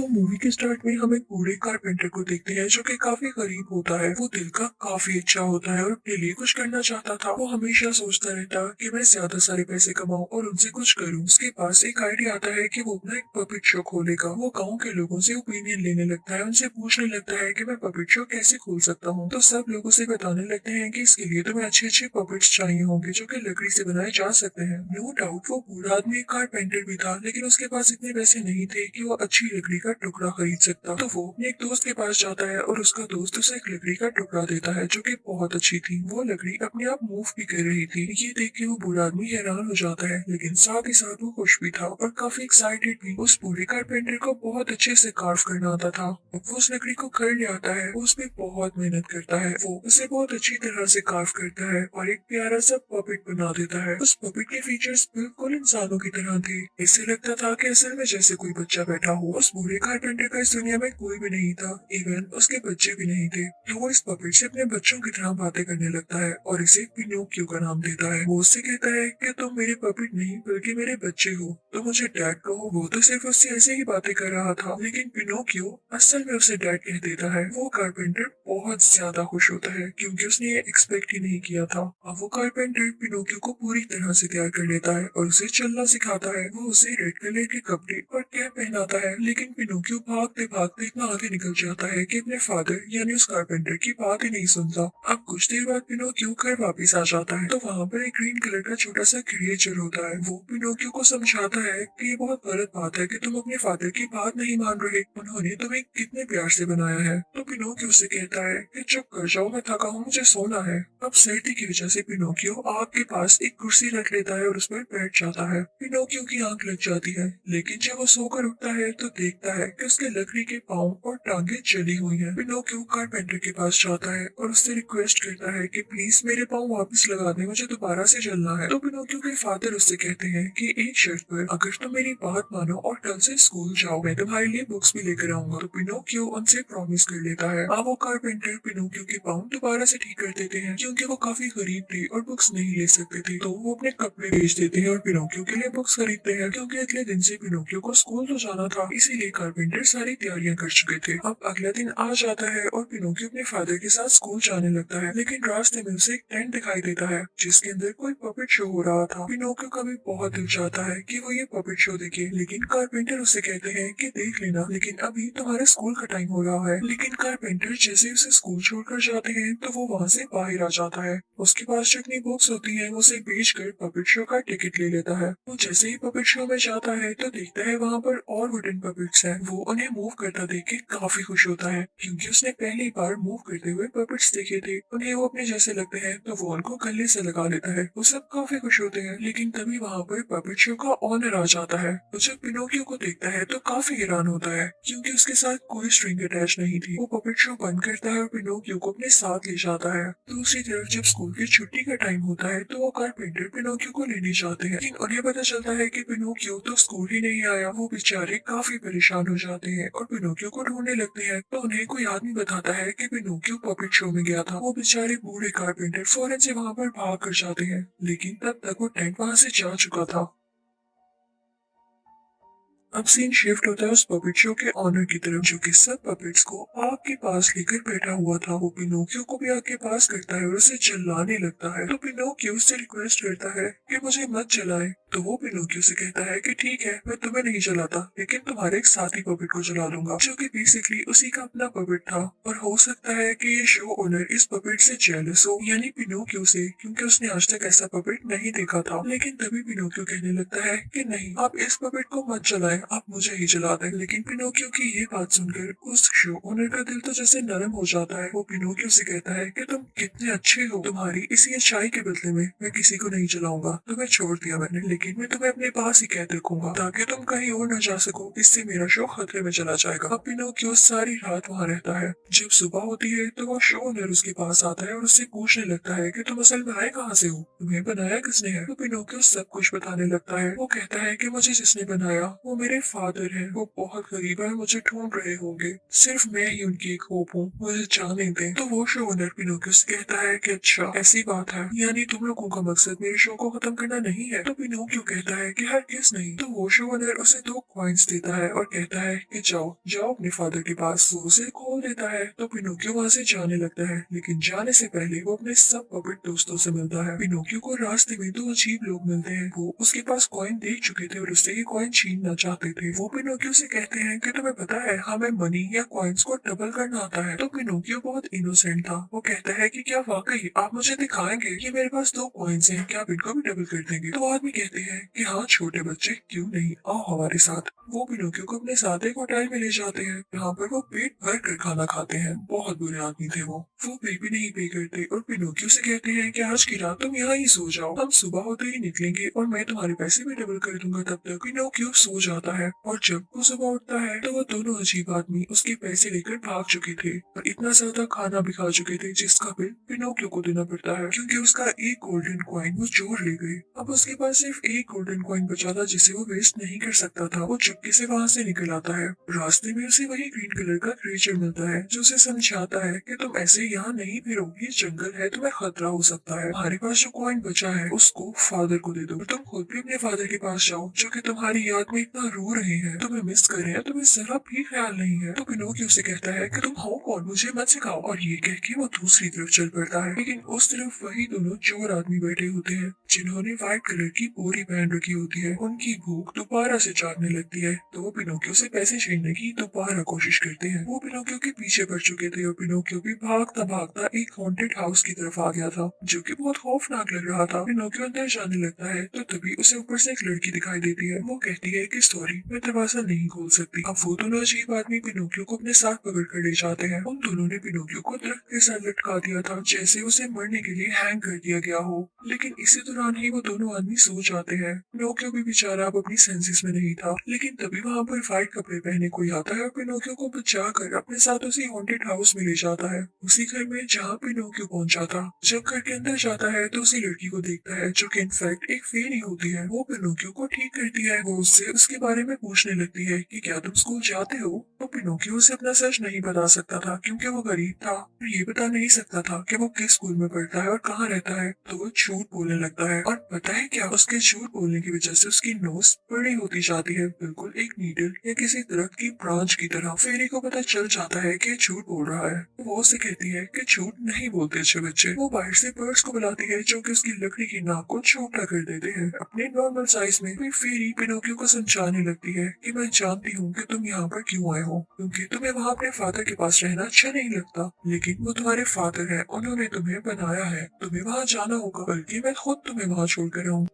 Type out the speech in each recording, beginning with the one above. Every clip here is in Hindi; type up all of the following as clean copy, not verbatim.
तो मूवी के स्टार्ट में हम एक बूढ़े कारपेंटर को देखते हैं जो कि काफी गरीब होता है। वो दिल का काफी अच्छा होता है और अपने लिए कुछ करना चाहता था। वो हमेशा सोचता रहता कि मैं ज्यादा सारे पैसे कमाऊं और उनसे कुछ करूं। उसके पास एक आइडिया आता है कि वो अपना एक पपेट शो खोलेगा। वो गांव के लोगों से ओपिनियन लेने लगता है, उनसे पूछने लगता है कि मैं पपेट शो कैसे खोल सकता हूँ। तो सब लोग उसे बताने लगते हैं कि इसके लिए तुम्हें अच्छे अच्छे पपेट्स चाहिए होंगे जो कि लकड़ी से बनाए जा सकते हैं। नो डाउट वो बूढ़ा आदमी एक कारपेंटर भी था, लेकिन उसके पास इतने पैसे नहीं थे कि वो अच्छी लकड़ी का टुकड़ा खरीद सकता। तो वो अपने एक दोस्त के पास जाता है और उसका दोस्त उसे एक लकड़ी का टुकड़ा देता है जो कि बहुत अच्छी थी। वो लकड़ी अपने आप मूव भी कर रही थी। ये देख के वो बूढ़ा आदमी हैरान हो जाता है, लेकिन साथ ही साथ वो खुश भी था और काफी एक्साइटेड भी। उस बूढ़े कारपेंटर को बहुत अच्छे से कार्व करना आता था। वो उस लकड़ी को घर ले आता है, वो उसमें बहुत मेहनत करता है। वो उसे बहुत अच्छी तरह से कार्व करता है और एक प्यारा सा पपेट बना देता है। उस पपेट के फीचर्स बिल्कुल इंसानों की तरह थे। इससे लगता था कि असल में जैसे कोई बच्चा बैठा हो। उस बूढ़े कारपेंटर का इस दुनिया में कोई भी नहीं था, इवन उसके बच्चे भी नहीं थे। तो वो इस पपेट से अपने बच्चों की तरह बातें करने लगता है और इसे पिनोकियो का नाम देता है। वो उससे कहता है कि तुम मेरे पपेट नहीं बल्कि मेरे बच्चे हो, तो मुझे डैड कहो। वो तो सिर्फ उससे ऐसे ही बातें कर रहा था, लेकिन पिनोकियो असल में उसे डैड कह देता है। वो कारपेंटर बहुत ज्यादा खुश होता है क्योंकि उसने ये एक्सपेक्ट ही नहीं किया था। अब वो कारपेंटर पिनोकियो को पूरी तरह से तैयार कर लेता है और उसे चलना सिखाता है। वो उसे रेड कलर के कपड़े और कैप पहनाता है, लेकिन पिनोकियो भागते भागते इतना आगे निकल जाता है कि अपने फादर यानी उस कारपेंटर की बात ही नहीं सुनता। अब कुछ देर बाद पिनोकियो घर वापस आ जाता है तो वहाँ पर एक ग्रीन कलर का छोटा सा क्रिएचर होता है। वो पिनोकियो को समझाता है कि ये बहुत गलत बात है कि तुम अपने फादर की बात नहीं मान रहे, उन्होंने तुम्हें कितने प्यार से बनाया है। तो पिनोकियो से कहता है कि चुप कर जाओ, मैं थका हूँ, मुझे सोना है। अब सर्दी की वजह से पिनोकियो आग के पास एक कुर्सी रख लेता है और उस पर बैठ जाता है। पिनोकियो की आंख लग जाती है, लेकिन जब वो सोकर उठता है तो देखता है कि उसके लकड़ी के पाँव और टांगे जली हुई हैं। पिनोकियो कारपेंटर के पास जाता है और उससे रिक्वेस्ट करता है कि प्लीज मेरे पाँव वापस लगा दे, मुझे दोबारा से जलना है। तो पिनोकियो के फादर उससे कहते हैं कि एक शर्त पर, अगर तुम मेरी बात मानो और कल से स्कूल जाओ, मैं तुम्हारे लिए बुक्स भी लेकर आऊंगा। तो पिनोकियो उनसे प्रॉमिस कर लेता है। अब वो कारपेंटर पिनोकियो के पाँव दोबारा से ठीक कर देते हैं क्योंकि वो काफी गरीब थे और बुक्स नहीं ले सकते थे। तो वो अपने कपड़े बेच देते हैं और पिनोकियो के लिए बुक्स खरीदते हैं क्योंकि अगले दिन से पिनोकियो को स्कूल तो जाना था, इसीलिए कारपेंटर सारी तैयारियां कर चुके थे। अब अगला दिन आ जाता है और पिनोकियो अपने फादर के साथ स्कूल जाने लगता है, लेकिन रास्ते में उसे एक टेंट दिखाई देता है जिसके अंदर कोई पपेट शो हो रहा था। पिनोकियो का भी बहुत दिल चाहता है कि वो ये पपेट शो देखे, लेकिन कारपेंटर उसे कहते हैं कि देख लेना, लेकिन अभी तुम्हारे स्कूल का टाइम हो रहा है। लेकिन कारपेंटर जैसे ही उसे स्कूल छोड़कर जाते हैं तो वो वहाँ से बाहर आ जाता है। उसके पास जितनी बुक्स होती हैं वो उसे बेचकर पपेट शो का टिकट ले लेता है। वो जैसे ही पपेट शो में जाता है तो देखता है वहाँ पर और वुडन पपेट्स हैं। वो उन्हें मूव करता देख के काफी खुश होता है क्योंकि उसने पहली बार मूव करते हुए पपेट्स देखे थे। उन्हें वो अपने जैसे लगते हैं तो वो उनको गले से लगा लेता है। वो सब काफी खुश होते हैं, लेकिन तभी वहाँ पर पपेट शो का ऑनर आ जाता है। वो जब पिनोकियो को देखता है तो काफी हैरान होता है क्योंकि उसके साथ कोई स्ट्रिंग अटैच नहीं थी। वो पपेट शो बंद करता है और पिनोकियो को अपने साथ ले जाता है। दूसरी तरफ जब स्कूल की छुट्टी का टाइम होता है तो वो कारपेंटर पिनोकियो को लेने जाते हैं, लेकिन उन्हें पता चलता है कि पिनोकियो तो स्कूल ही नहीं आया। वो बेचारे काफी परेशान हो जाते हैं और पिनोकियो को ढूंढने लगते हैं। तो उन्हें कोई आदमी बताता है कि पिनोकियो पपेट शो में गया था। वो बेचारे बूढ़े कारपेंटर फौरन से वहाँ पर भाग कर जाते हैं, लेकिन तब तक वो टेंट वहाँ से जा चुका था। अब सीन शिफ्ट होता है उस पपेट शो के ऑनर की तरफ जो कि सब पपेट्स को आग के पास लेकर बैठा हुआ था। वो पिनोकियो को भी आग के पास करता है और उसे जलाने लगता है। तो पिनोकियो उससे रिक्वेस्ट करता है कि मुझे मत जलाए। तो वो पिनोकियो से कहता है कि ठीक है, मैं तुम्हें नहीं जलाता, लेकिन तुम्हारे एक साथी पपेट को जला दूंगा, जो कि बेसिकली उसी का अपना पपेट था। और हो सकता है कि ये शो ओनर इस पपेट से जेलस हो, यानी पिनोकियो से, क्योंकि उसने आज तक ऐसा पपेट नहीं देखा था। लेकिन तभी पिनोकियो कहने लगता है कि नहीं, आप इस पपेट को मत जलाएं, आप मुझे ही जला दें। लेकिन पिनोकियो की ये बात सुनकर उस शो ओनर का दिल तो जैसे नरम हो जाता है। वो पिनोकियो से कहता है कि तुम कितने अच्छे हो, तुम्हारी इसी अच्छाई के बदले में मैं किसी को नहीं जलाऊंगा। तुम्हें छोड़ दिया मैंने, लेकिन मैं तुम्हें अपने पास ही कैद रखूंगा ताकि तुम कहीं और न जा सको, इससे मेरा शो खतरे में चला जाएगा। अब पिनोकियो सारी रात वहाँ रहता है। जब सुबह होती है तो वो शो ओनर उसके पास आता है और उससे पूछने लगता है कि तुम असल में आए कहाँ से हो, तुम्हें बनाया किसने है। तो पिनोकियो सब कुछ बताने लगता है। वो कहता है कि मुझे जिसने बनाया वो मेरे मेरे फादर हैं वो बहुत गरीब है, मुझे ढूंढ रहे होंगे। सिर्फ मैं ही उनकी एक होप हूँ, मुझे जाने दें। तो वो शो ओनर पिनोकियो से कहता है कि अच्छा ऐसी बात है, यानी तुम लोगों का मकसद मेरे शो को खत्म करना नहीं है। तो पिनोकियो कहता है कि हरगिज़ नहीं। तो वो शो ओनर उसे 2 कॉइन्स देता है और कहता है कि जाओ जाओ अपने फादर के पास। वो उसे खोल देता है। तो पिनोकियो वहाँ से जाने लगता है, लेकिन जाने से पहले वो अपने सब पपेट दोस्तों से मिलता है। पिनोकियो को रास्ते में 2 अजीब लोग मिलते हैं। वो उसके पास कॉइन देख चुके थे और उससे ये कॉइन छीनना चाहते थे। वो पिनोकियो से कहते हैं कि तुम्हें पता है हमें मनी या कॉइन्स को डबल करना आता है। तो पिनोकियो बहुत इनोसेंट था। वो कहता है कि क्या वाकई आप मुझे दिखाएंगे कि मेरे पास 2 कॉइन्स हैं, क्या आप इनको भी डबल कर देंगे? तो आदमी कहते हैं कि हाँ छोटे बच्चे, क्यों नहीं, आओ हमारे साथ। वो पिनोकियो को अपने साथ एक होटल में ले जाते हैं, जहाँ पर वो पेट भर कर खाना खाते हैं। बहुत बुरे आदमी थे वो बिल भी नहीं पे करते और पिनोकियो से कहते हैं कि आज की रात तुम यहाँ ही सो जाओ, हम सुबह होते ही निकलेंगे और मैं तुम्हारे पैसे भी डबल कर दूंगा। तब तक पिनोकियो सो जाता है और जब वो सुबह उठता है तो वो दोनों अजीब आदमी उसके पैसे लेकर भाग चुके थे और इतना ज्यादा खाना भी खा चुके थे जिसका बिल पिनोकियो को देना पड़ता है, क्योंकि उसका एक गोल्डन कॉइन वो चोर ले गए। अब उसके पास सिर्फ एक गोल्डन कॉइन बचा था जिसे वो वेस्ट नहीं कर सकता था। वो चुपके से वहाँ से निकल आता है। रास्ते में उसे वही ग्रीन कलर का क्रीचर मिलता है जो उसे समझाता है कि तुम ऐसे यहाँ नहीं फिरो, ये जंगल है, तुम्हें खतरा हो सकता है। हमारे पास जो कॉइन बचा है उसको फादर को दे दो और तुम खुद भी अपने फादर के पास जाओ जो कि तुम्हारी याद में इतना रो रहे हैं, तुम्हें मिस कर रहे हैं, तुम्हें जरा भी ख्याल नहीं है। तो पिनोकियो से कहता है कि तुम हो कौन, मुझे मत सिखाओ। और ये कह के वो दूसरी तरफ चल पड़ता है, लेकिन उस तरफ वही दोनों चोर आदमी बैठे होते हैं जिन्होंने व्हाइट कलर की बोरी पहन रखी होती है। उनकी भूख दोबारा से जागने लगती है तो वो पिनोकियो से पैसे छीनने की दोबारा कोशिश करते हैं। वो पिनोकियो के पीछे पड़ चुके थे और पिनोकियो भी भागता भागता एक हॉन्टेड हाउस की तरफ आ गया था जो कि बहुत खौफनाक लग रहा था। पिनोकियो अंदर जाने लगता है तो तभी उसे ऊपर से एक लड़की दिखाई देती है। वो कहती है कि सॉरी, मैं दरवाजा नहीं खोल सकती। अब वो दोनों अजीब आदमी पिनोकियो को अपने साथ पकड़ कर ले जाते हैं। उन दोनों ने पिनोकियो को दरख्त के साथ लटका दिया था जैसे उसे मरने के लिए हैंग कर दिया गया हो, लेकिन इसी दौरान ही वो दोनों आदमी सो जाते हैं। पिनोकियो भी बेचारा अब अपनी सेंसेस में नहीं था, लेकिन तभी वहाँ पर व्हाइट कपड़े पहने कोई आता है और पिनोकियो को बचा कर अपने साथ उसी हॉन्टेड हाउस में ले जाता है, उसी घर में जहाँ पिनोकियो पहुंचा था। जब घर के अंदर जाता है तो उसी लड़की को देखता है जो कि इनफैक्ट एक फेरी होती है। वो पिनोकियो को ठीक करती है। वो उससे उसके बारे में पूछने लगती है कि क्या तुम स्कूल जाते हो? तो पिनोकियो उसे अपना सच नहीं बता सकता था क्योंकि वो गरीब था और ये बता नहीं सकता था कि वो किस स्कूल में पढ़ता है और कहाँ रहता है। तो वो झूठ बोलने लगता है और पता है क्या, उसके झूठ बोलने की वजह से उसकी नोज बड़ी होती जाती है, बिल्कुल एक नीडल या किसी दरख्त की ब्रांच की तरह। फेरी को पता चल जाता है कि झूठ बोल रहा है। तो वो उसे कहती है कि झूठ नहीं बोलते अच्छे बच्चे। वो बाहर से बर्ड्स को बुलाती है जो कि उसकी लकड़ी की नाक को छोटा कर देते हैं अपने नॉर्मल साइज में। फिर फेरी पिनोकियो को समझाने लगती है कि मैं जानती हूँ कि तुम यहाँ पर क्यों आए हो, क्योंकि तुम्हें वहाँ अपने फादर के पास रहना अच्छा नहीं लगता, लेकिन वो तुम्हारे फादर है, उन्होंने तुम्हें बनाया है, तुम्हें वहाँ जाना होगा, बल्कि मैं खुद तुम्हें वहाँ छोड़कर आऊँ।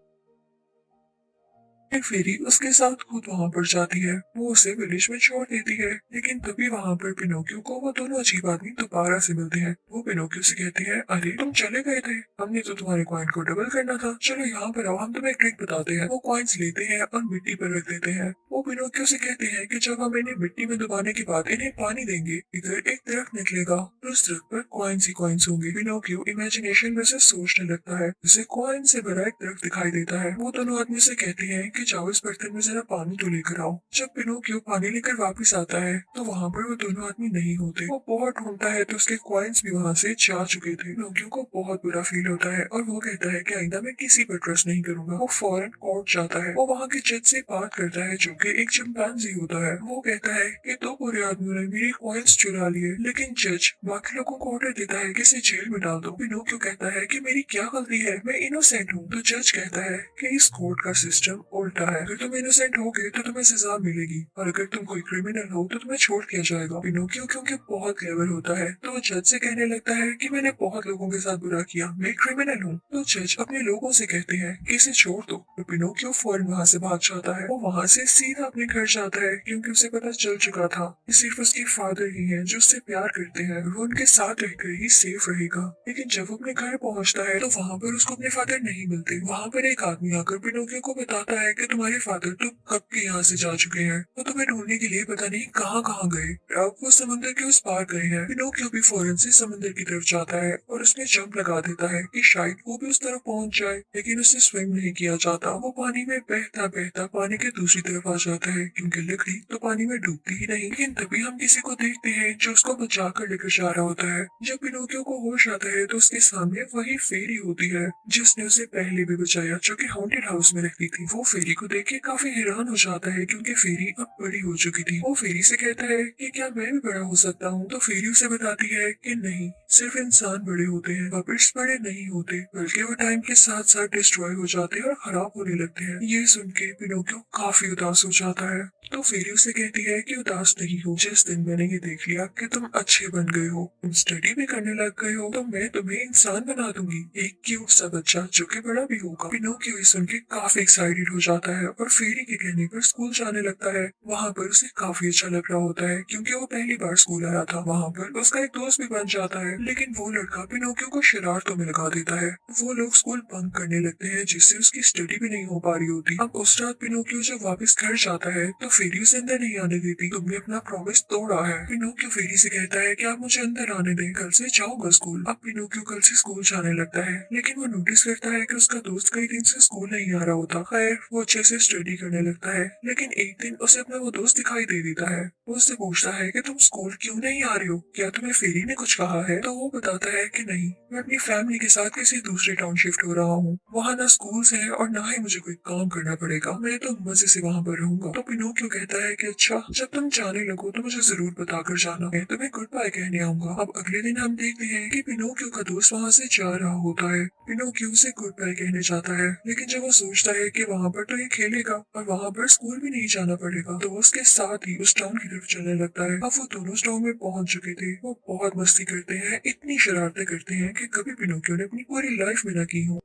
फिर फेरी उसके साथ खुद वहाँ पर जाती है। वो उसे विलेज में छोड़ देती है, लेकिन तभी वहाँ पर पिनोकियो को वो दोनों अजीब आदमी दोबारा से मिलते हैं। वो पिनोकियो से कहते हैं, अरे तुम चले गए थे, हमने तो तुम्हारे कॉइन को डबल करना था, चलो यहाँ पर आओ, हम तुम्हें एक ट्रिक बताते हैं। वो कॉइन्स लेते हैं और मिट्टी पर रख देते हैं। वो पिनोकियो से कहते हैं कि जब हम इन्हें मिट्टी में डुबाने के बाद इन्हें पानी देंगे, इधर एक दरख्त निकलेगा और उस दरख्त पर कॉइन्स ही कॉइन्स होंगे। पिनोकियो इमेजिनेशन में से सोचने लगता है, उसे कॉइन से भरा एक दरख्त दिखाई देता है। वो दोनों आदमी से कहते हैं कि जाओ इस बर्तन में जरा पानी तो लेकर आओ। जब पिनोकियो पानी लेकर वापस आता है तो वहाँ पर वो दोनों आदमी नहीं होते। वो बहुत ढूंढता है तो उसके कॉइन्स भी वहाँ से जा चुके थे। पिनोकियो को बहुत बुरा फील होता है और वो कहता है कि आइंदा मैं किसी पर ट्रस्ट नहीं करूंगा। वो फौरन कोर्ट जाता है। वो वहाँ के जज से बात करता है जो कि एक चिंपैंजी होता है। वो कहता है कि 2 बुरे आदमियों ने मेरे कॉइन्स चुरा लिए, लेकिन जज बाकी लोगों को ऑर्डर देता है कि इसे जेल में डाल दो। पिनोकियो कहता है कि मेरी क्या गलती है, मैं इनोसेंट हूँ। तो जज कहता है कि इस कोर्ट का सिस्टम उल्टा है, अगर तुम इनोसेंट होगे तो तुम्हें सजा मिलेगी और अगर तुम कोई क्रिमिनल हो तो तुम्हें छोड़ दिया जाएगा। पिनोकियो क्योंकि बहुत क्लेवर होता है तो वो जज से कहने लगता है कि मैंने बहुत लोगों के साथ बुरा किया, मैं क्रिमिनल हूँ। तो जज अपने लोगों से कहते हैं कि इसे छोड़ दो। तो पिनोकियो फौरन वहाँ से भाग जाता है। वो वहाँ से सीधा अपने घर जाता है क्योंकि उसे पता चल चुका था कि सिर्फ उसके फादर ही हैं जो उससे प्यार करते हैं, वो उनके साथ रहकर ही सेफ रहेगा। लेकिन जब वो अपने घर पहुँचता है तो वहाँ पर उसको अपने फादर नहीं मिलते। वहाँ पर एक आदमी आकर पिनोकियो को बताता है कि तुम्हारे फादर तो कब के यहाँ से जा चुके हैं, वो तुम्हें ढूंढने के लिए पता नहीं कहाँ कहाँ गए, अब वो समंदर के उस पार गए हैं। पिनोकियो भी फौरन से समंदर की तरफ जाता है और उसमें जंप लगा देता है कि शायद वो भी उस तरफ पहुंच जाए, लेकिन उससे स्विम नहीं किया जाता। वो पानी में बहता बहता पानी के दूसरी तरफ आ जाता है क्योंकि लकड़ी तो पानी में डूबती ही नहीं। लेकिन तभी हम किसी को देखते हैं जो उसको बचा कर लेकर जा रहा होता है। जब पिनोकियो को होश आता है तो उसके सामने वही फेरी होती है जिसने उसे पहले भी बचाया, जो कि हॉन्टेड हाउस में रहती थी। वो फेरी को देख के काफी हैरान हो जाता है क्योंकि फेरी अब बड़ी हो चुकी थी। वो फेरी से कहता है कि क्या मैं भी बड़ा हो सकता हूँ? तो फेरी उसे बताती है कि नहीं, सिर्फ इंसान बड़े होते हैं, पपेट्स बड़े नहीं होते, बल्कि वो टाइम के साथ साथ डिस्ट्रॉय हो जाते हैं और खराब होने लगते हैं। ये सुन के पिनोकियो काफी उदास हो जाता है। तो फेरी उसे कहती है कि उदास नहीं हो, जिस दिन मैंने ये देख लिया कि तुम अच्छे बन गए हो, तुम स्टडी भी करने लग गए हो, तो मैं तुम्हें इंसान बना दूंगी, एक क्यूट सा बच्चा जो कि बड़ा भी होगा। पिनोकियो ये सुन के काफी एक्साइटेड हो जाता है और फेरी के कहने पर स्कूल जाने लगता है। वहाँ पर उसे काफी अच्छा लग रहा होता है क्योंकि वो पहली बार स्कूल आया था। वहाँ पर उसका एक दोस्त भी बन जाता है, लेकिन वो लड़का पिनोकियो को शरारतों में लगा देता है। वो लोग स्कूल बंक करने लगते हैं जिससे उसकी स्टडी भी नहीं हो पा रही होती। अब उस रात पिनोकियो जब वापस घर जाता है तो फेरी उसे अंदर नहीं आने देती। तुमने अपना प्रॉमिस तोड़ा है। पिनोकियो फेरी से कहता है कि आप मुझे अंदर आने दें, कल से जाऊंगा स्कूल। अब पिनोकियो कल से स्कूल जाने लगता है, लेकिन वो नोटिस करता है कि उसका दोस्त कई दिन से स्कूल नहीं आ रहा होता। खैर वो अच्छे से स्टडी करने लगता है, लेकिन एक दिन उसे अपना वो दोस्त दिखाई दे देता है। वो उससे पूछता है कि तुम स्कूल क्यों नहीं आ रहे हो, क्या तुम्हें फेरी ने कुछ कहा है? तो वो बताता है कि नहीं, मैं अपनी फैमिली के साथ किसी दूसरे टाउन शिफ्ट हो रहा हूँ। वहाँ ना स्कूल्स है और ना ही मुझे कोई काम करना पड़ेगा, मैं तो मजे से वहाँ पर रहूंगा। तो पिनोकियो कहता है कि अच्छा, जब तुम जाने लगो तो मुझे जरूर बताकर जाना, मैं तुम्हें गुड बाय कहने आऊंगा। अब अगले दिन हम देखते हैं कि पिनोकियो का दोस्त वहाँ से जा रहा होता है। पिनोकियो उसे गुड बाय कहने जाता है, लेकिन जब वो सोचता है कि वहाँ पर तो ये खेलेगा और वहाँ पर स्कूल भी नहीं जाना पड़ेगा, तो वो उसके साथ ही उस टाउन की तरफ चलने लगता है। अब वो दोनों टाउन में पहुंच चुके थे। वो बहुत मस्ती करते हैं, इतनी शरारतें करते हैं कि कभी पिनोकियो ने अपनी पूरी लाइफ में न की हो।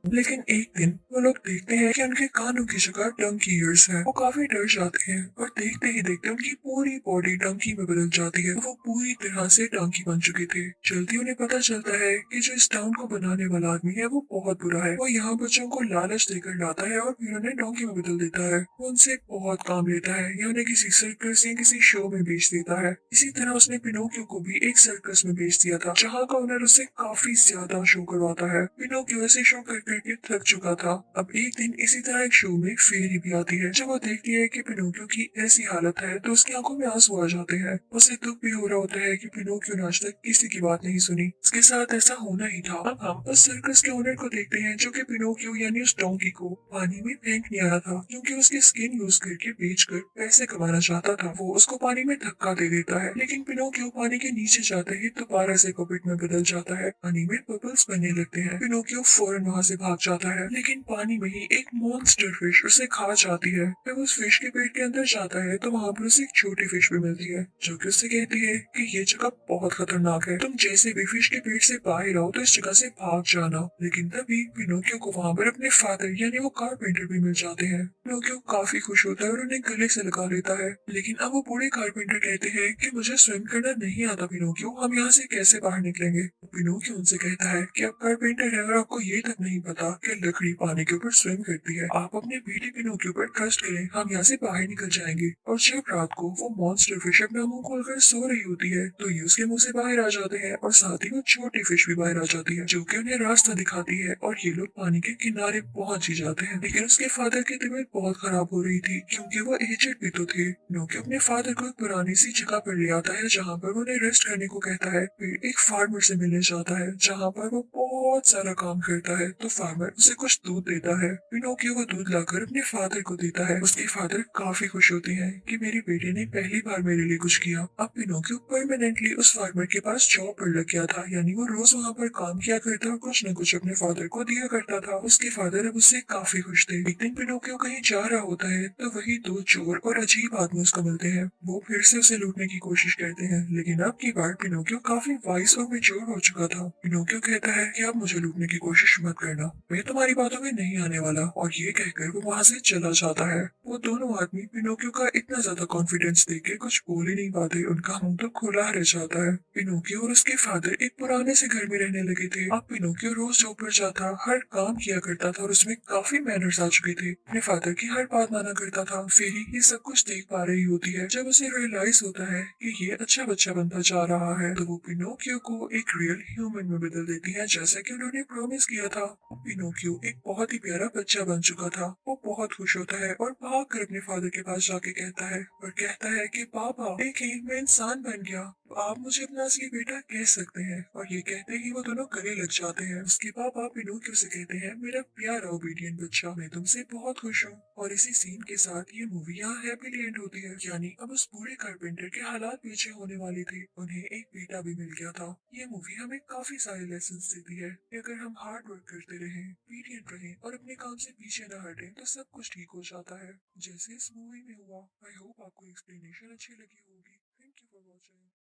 लेकिन एक दिन वो लोग देखते हैं कि उनके कानों की जगह डंकी ईयर्स है। वो काफी डर जाते हैं और देखते ही देखते उनकी पूरी बॉडी डंकी में बदल जाती है। वो पूरी तरह से डंकी बन चुके थे। जल्दी उन्हें पता चलता है कि जो इस टाउन को बनाने वाला आदमी है वो बहुत बुरा है। वो यहाँ बच्चों को लालच देकर लाता है और फिर उन्हें डंकी में बदल देता है। वो उनसे बहुत काम लेता है या उन्हें किसी सर्कस या किसी शो में बेच देता है। इसी तरह उसने पिनोकियो को भी एक सर्कस में बेच दिया था, जहाँ का ओनर उससे काफी ज्यादा शो करवाता है। पिनोकियो ऐसे शो करके थक चुका था। अब एक दिन इसी तरह एक शो में फेरी भी आती है। जब वो देखती है कि पिनोकियो की ऐसी हालत है तो उसकी आंखों में आंसू आ जाते हैं। उसे दुख भी हो रहा होता है कि पिनोकियो ने आज तक किसी की बात नहीं सुनी। उसके साथ ऐसा होना ही था। अब हम उस सर्कस के ओनर को देखते हैं जो कि पिनोकियो यानी उस डोंकी को पानी में फेंकने आया था, क्योंकि उसकी स्किन यूज करके बेचकर पैसे कमाना चाहता था। वो उसको पानी में धक्का दे देता है, लेकिन पिनोकियो पानी के नीचे जाते ही दोबारा से पपेट में बदल जाता है। पानी में बबल्स बनने लगते हैं। पिनोकियो फौरन वहाँ से भाग जाता है, लेकिन पानी में ही एक मॉन्स्टर फिश उसे खा जाती है। जब उस फिश के पेट के अंदर जाता है तो वहाँ पर उसे एक छोटी फिश भी मिलती है, जो कि उससे कहती है कि ये जगह बहुत खतरनाक है, तुम जैसे भी फिश के पेट से बाहर आओ तो इस जगह से भाग जाना। लेकिन तभी पिनोकियो को वहाँ पर अपने फादर यानी वो कारपेंटर भी मिल जाते हैं। पिनोकियो काफी खुश होता है और उन्हें गले से लगा लेता है, लेकिन अब वो बूढ़े कारपेंटर कहते हैं कि मुझे स्विम करना नहीं आता पिनोकियो, हम यहाँ से कैसे बाहर निकलेंगे? पिनोकियो उनसे कहता है कि आप कारपेंटर है और आपको ये तक नहीं पता कि लकड़ी पानी के ऊपर स्विम करती है। आप अपने बेटे पिनोकियो पर ट्रस्ट करें, हम यहाँ से बाहर निकल जाएंगे। और जब रात को वो मॉन्स्टर फिश अपना मुंह खोलकर सो रही होती है तो ये उसके मुंह से बाहर आ जाते हैं और साथ ही वो छोटी फिश भी बाहर आ जाती है, जो कि उन्हें रास्ता दिखाती है और ये लोग पानी के किनारे पहुंच ही जाते हैं। लेकिन उसके फादर की तबीयत बहुत खराब हो रही थी क्योंकि वो एजेड भी तो थे। पिनोकियो अपने फादर को एक पुरानी सी जगह पर ले आता है जहाँ पर वो उन्हें रेस्ट करने को कहता है। फिर एक फार्मर से मिलने जाता है जहाँ पर वो बहुत सारा काम करता है। तो फार्मर उसे कुछ दूध देता है। पिनोकियो वो दूध लाकर अपने फादर को देता है। उसके फादर काफी खुश होते हैं कि मेरे बेटे ने पहली बार मेरे लिए कुछ किया। अब पिनोकियो परमानेंटली उस फार्मर के पास जॉब पर लग गया था, यानी वो रोज वहाँ पर काम किया करता और कुछ न कुछ अपने फादर को दिया करता था। उसके फादर अब उससे काफी खुश थे। एक दिन पिनोकियो कहीं जा रहा होता है तो वही दो चोर और अजीब आदमी उसको मिलते हैं। वो फिर से उसे लूटने की कोशिश करते हैं, लेकिन अब की बार पिनोकियो काफी वाइस और मैच्योर हो चुका था। पिनोकियो कहता है कि आप मुझे लूटने की कोशिश मत करना, मैं तुम्हारी बातों में नहीं आने वाला। और ये कहकर वो वहाँ से चला जाता है। वो दोनों आदमी पिनोकियो का इतना ज्यादा कॉन्फिडेंस देख के कुछ बोल ही नहीं पाते, उनका मुंह तो खुला रह जाता है। पिनोकियो और उसके फादर एक पुराने से घर में रहने लगे थे। अब पिनोकियो रोज जॉब पर जाता, हर काम किया करता था और उसमें काफी मैनर्स आ चुके थे। अपने फादर की हर बात माना करता था। फेरी ये सब कुछ देख पा रही होती है। जब उसे रियलाइज होता है कि ये अच्छा बच्चा बनता जा रहा है तो वो पिनोकियो को एक रियल ह्यूमन में बदल देती है, जैसा कि उन्होंने प्रॉमिस किया था। अब पिनोकियो एक बहुत ही प्यारा बच्चा बन चुका था। वो बहुत खुश होता है और भागकर अपने फादर के पास जाके कहता है और कहता है कि पापा देखिए मैं इंसान बन गया, तो आप मुझे अपना असली बेटा कह सकते हैं। और ये कहते ही वो दोनों गले लग जाते हैं। उसके पापा पिनोकियो से कहते हैं मेरा प्यारा ओबीडियंट बच्चा, मैं तुमसे बहुत खुश हूँ। और इसी सीन के साथ ये मूवी यहाँ हैप्पीली एंड होती है। यानी अब उस बूढ़े कारपेंटर के हालात पीछे होने वाले थे, उन्हें एक बेटा भी मिल गया था। ये मूवी हमें काफी सारे लेसन देती है कि अगर हम हार्ड वर्क करते रहें, पीडियंट रहें और अपने काम से पीछे न हटें तो सब कुछ ठीक हो जाता है, जैसे इस मूवी में हुआ। आई होप आपको एक्सप्लेनेशन अच्छी लगी होगी। Thank you for watching.